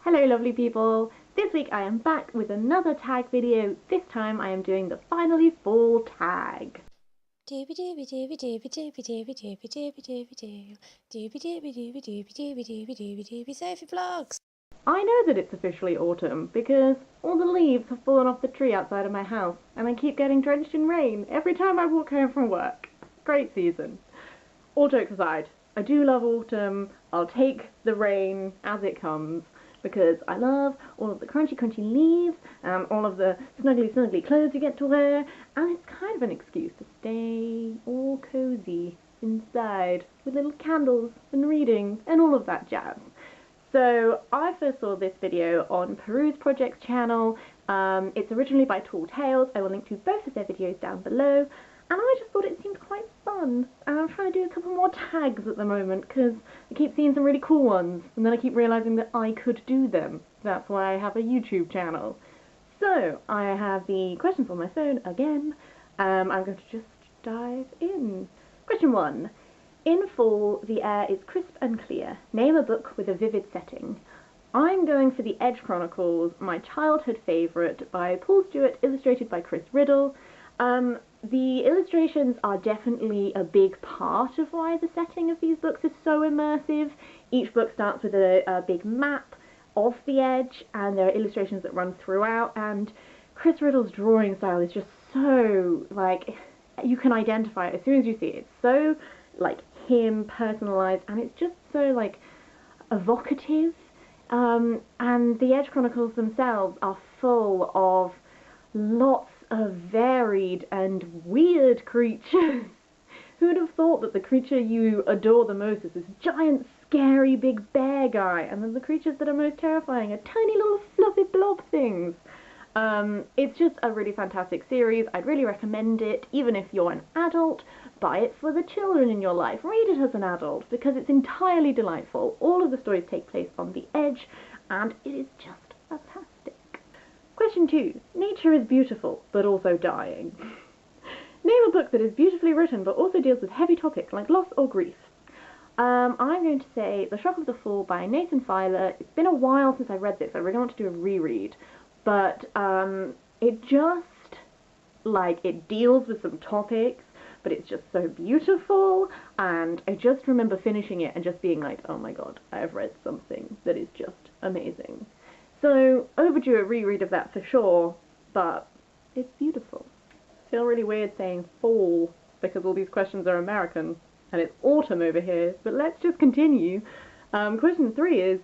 Hello lovely people! This week I am back with another tag video. This time I am doing the Finally Fall tag. Sophie Vlogs. I know that it's officially autumn because all the leaves have fallen off the tree outside of my house and I keep getting drenched in rain every time I walk home from work. Great season. All jokes aside, I do love autumn. I'll take the rain as it comes, because I love all of the crunchy leaves and all of the snuggly clothes you get to wear, and it's kind of an excuse to stay all cozy inside with little candles and reading and all of that jazz. So I first saw this video on Peruse Project's channel. It's originally by Tall Tales. I will link to both of their videos down below. And I just thought it seemed quite fun, and I'm trying to do a couple more tags at the moment because I keep seeing some really cool ones, and then I keep realising that I could do them. That's why I have a YouTube channel. So, I have the questions on my phone again. I'm going to just dive in. Question 1. In fall, the air is crisp and clear. Name a book with a vivid setting. I'm going for The Edge Chronicles, my childhood favourite, by Paul Stewart, illustrated by Chris Riddle. The illustrations are definitely a big part of why the setting of these books is so immersive. Each book starts with a big map of the edge, and there are illustrations that run throughout, and Chris Riddle's drawing style is just so, like, you can identify it as soon as you see it. It's so, like, him, personalised, and it's just so, like, evocative. And the Edge Chronicles themselves are full of lots of varied and weird creatures. Who would have thought that the creature you adore the most is this giant, scary, big bear guy, and then the creatures that are most terrifying are tiny little fluffy blob things. It's just a really fantastic series. I'd really recommend it, even if you're an adult. Buy it for the children in your life. Read it as an adult, because it's entirely delightful. All of the stories take place on the edge, and it is just fantastic. Question 2. Nature is beautiful, but also dying. Name a book that is beautifully written, but also deals with heavy topics like loss or grief. I'm going to say The Shock of the Fall by Nathan Filer. It's been a while since I read this. I really want to do a reread. But it just, like, it deals with some topics, but it's just so beautiful, and I just remember finishing it and just being like, oh my god, I have read something that is just amazing. So, overdue a reread of that for sure, but it's beautiful. I feel really weird saying fall, because all these questions are American, and it's autumn over here, but let's just continue. Question 3 is,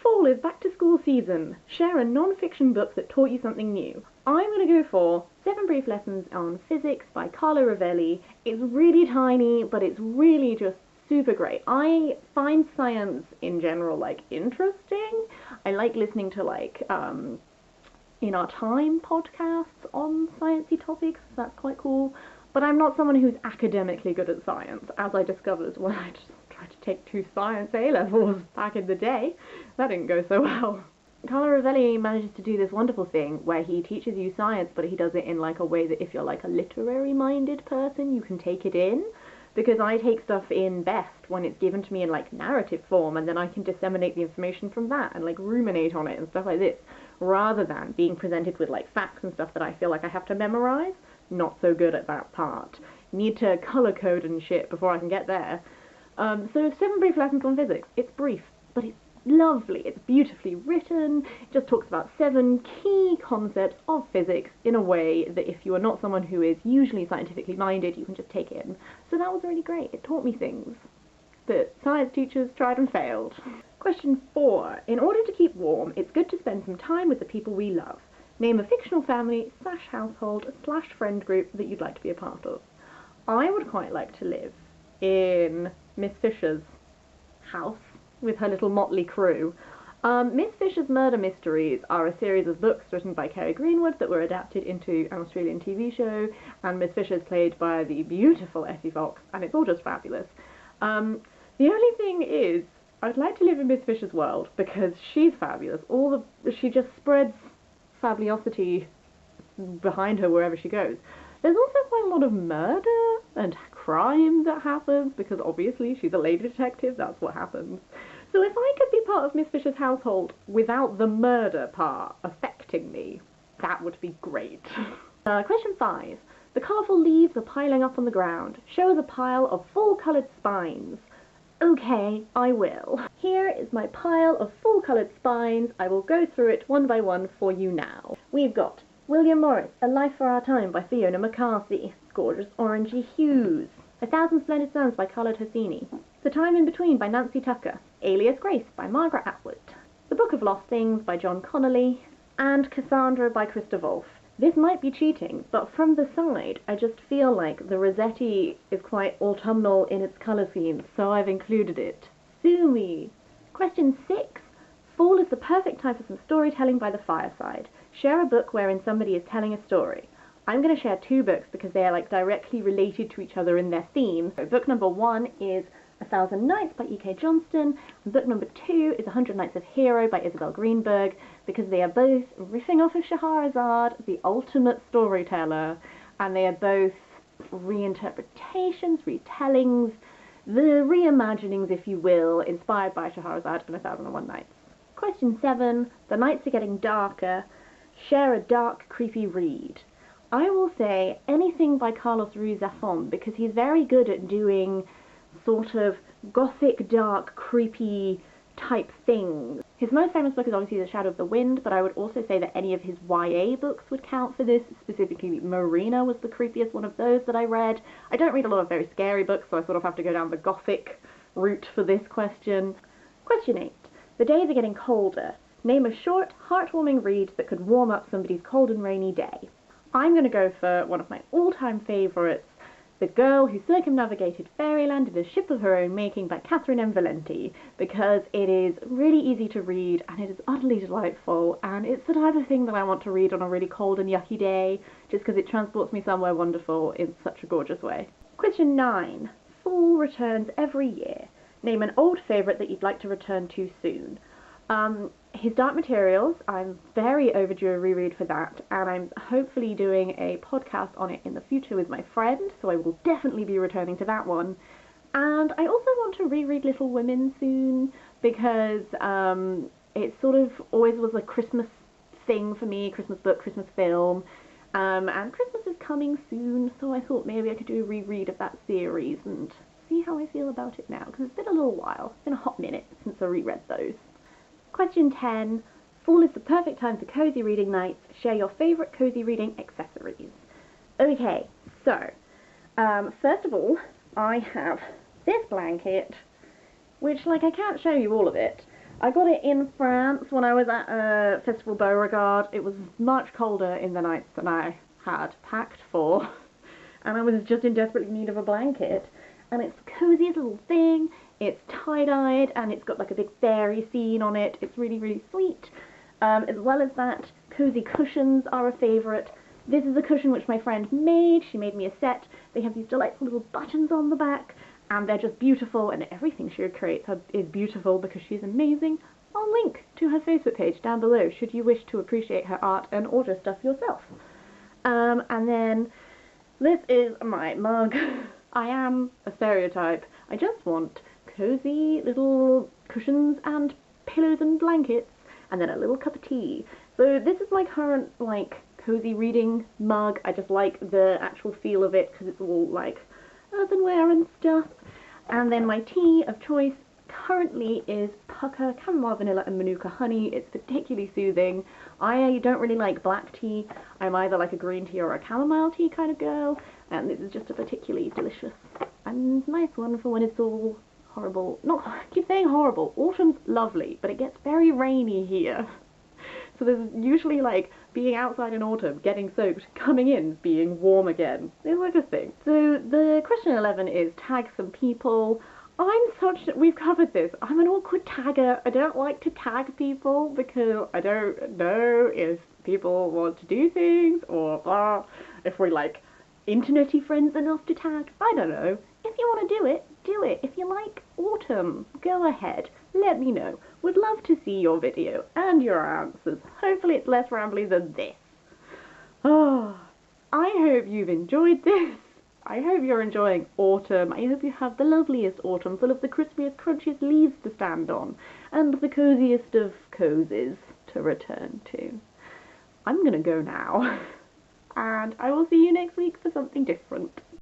fall is back to school season. Share a non-fiction book that taught you something new. I'm going to go for 7 Brief Lessons on Physics by Carlo Rovelli. It's really tiny, but it's really just super great. I find science in general, like, interesting. I like listening to, like, In Our Time podcasts on sciencey topics. That's quite cool. But I'm not someone who's academically good at science, as I discovered when I just tried to take 2 science A-levels back in the day. That didn't go so well. Carlo Rovelli manages to do this wonderful thing where he teaches you science, but he does it in, like, a way that if you're, like, a literary-minded person, you can take it in. Because I take stuff in best when it's given to me in, like, narrative form, and then I can disseminate the information from that and, like, ruminate on it and stuff like this, rather than being presented with, like, facts and stuff that I feel like I have to memorize. Not so good at that part. Need to color code and shit before I can get there. So 7 Brief Lessons on Physics. It's brief, but it's lovely. It's beautifully written. It just talks about 7 key concepts of physics in a way that if you are not someone who is usually scientifically minded, you can just take in. So that was really great. It taught me things that science teachers tried and failed. Question 4. In order to keep warm, it's good to spend some time with the people we love. Name a fictional family / household / friend group that you'd like to be a part of. I would quite like to live in Miss Fisher's house with her little motley crew. Miss Fisher's Murder Mysteries are a series of books written by Kerry Greenwood that were adapted into an Australian TV show, and Miss Fisher's played by the beautiful Effie Fox, and it's all just fabulous. The only thing is, I'd like to live in Miss Fisher's world because she's fabulous. She just spreads fabulosity behind her wherever she goes. There's also quite a lot of murder and crime that happens, because obviously she's a lady detective, that's what happens. So if I could be part of Miss Fisher's household without the murder part affecting me, that would be great. Question 5. The colourful leaves are piling up on the ground. Show the pile of full-coloured spines. Okay, I will. Here is my pile of full-coloured spines. I will go through it one by one for you now. We've got William Morris, A Life for Our Time by Fiona McCarthy. Gorgeous orangey hues. A Thousand Splendid Suns by Khaled Hosseini. The Time in Between by Nancy Tucker. Alias Grace by Margaret Atwood. The Book of Lost Things by John Connolly. And Cassandra by Christa Wolf. This might be cheating, but from the side, I just feel like the Rossetti is quite autumnal in its colour scheme, so I've included it. Sue me! Question 6. Fall is the perfect time for some storytelling by the fireside. Share a book wherein somebody is telling a story. I'm going to share 2 books because they are like directly related to each other in their theme. So book number 1 is A Thousand Nights by E.K. Johnston, and book number 2 is 100 Nights of Hero by Isabel Greenberg, because they are both riffing off of Scheherazade, the ultimate storyteller, and they are both reinterpretations, retellings, the reimaginings, if you will, inspired by Scheherazade and 1001 Nights. Question 7. The nights are getting darker. Share a dark, creepy read. I will say anything by Carlos Ruiz Zafón, because he's very good at doing sort of gothic, dark, creepy type things. His most famous book is obviously The Shadow of the Wind, but I would also say that any of his YA books would count for this. Specifically, Marina was the creepiest one of those that I read. I don't read a lot of very scary books, so I sort of have to go down the gothic route for this question. Question 8. The days are getting colder. Name a short, heartwarming read that could warm up somebody's cold and rainy day. I'm going to go for one of my all-time favourites, The Girl Who Circumnavigated Fairyland in a Ship of Her Own Making by Catherine M. Valenti, because it is really easy to read and it is utterly delightful, and it's the type of thing that I want to read on a really cold and yucky day, just because it transports me somewhere wonderful in such a gorgeous way. Question 9. Fall returns every year. Name an old favourite that you'd like to return to soon. His Dark Materials, I'm very overdue a reread for that, and I'm hopefully doing a podcast on it in the future with my friend, so I will definitely be returning to that one. And I also want to reread Little Women soon, because it sort of always was a Christmas thing for me, Christmas book, Christmas film, and Christmas is coming soon, so I thought maybe I could do a reread of that series and see how I feel about it now, because it's been a little while, it's been a hot minute since I reread those. Question 10. Fall is the perfect time for cozy reading nights. Share your favourite cozy reading accessories. Okay, so, first of all, I have this blanket, which, like, I can't show you all of it. I got it in France when I was at Festival Beauregard. It was much colder in the nights than I had packed for, and I was just in desperate need of a blanket. And it's the coziest little thing. It's tie-dyed, and it's got like a big fairy scene on it. It's really, really sweet. As well as that, cozy cushions are a favourite. This is a cushion which my friend made. She made me a set. They have these delightful little buttons on the back, and they're just beautiful, and everything she creates is beautiful because she's amazing. I'll link to her Facebook page down below should you wish to appreciate her art and order stuff yourself. And then this is my mug. I am a stereotype. I just want cozy little cushions and pillows and blankets, and then a little cup of tea. So this is my current, like, cozy reading mug. I just like the actual feel of it because it's all, like, earthenware and stuff. And then my tea of choice currently is pucker, chamomile, vanilla, and manuka honey. It's particularly soothing. I don't really like black tea. I'm either like a green tea or a chamomile tea kind of girl, and this is just a particularly delicious and nice one for when it's all horrible. I keep saying horrible. Autumn's lovely, but it gets very rainy here. So there's usually, like, being outside in autumn, getting soaked, coming in, being warm again. It's like a thing. So the question 11 is tag some people. We've covered this. I'm an awkward tagger. I don't like to tag people because I don't know if people want to do things or if we're, like, internety friends enough to tag. I don't know. If you want to do it, do it. If you like autumn, go ahead. Let me know. Would love to see your video and your answers. Hopefully it's less rambly than this. Oh, I hope you've enjoyed this. I hope you're enjoying autumn. I hope you have the loveliest autumn, full of the crispiest, crunchiest leaves to stand on, and the coziest of cozies to return to. I'm gonna go now, and I will see you next week for something different.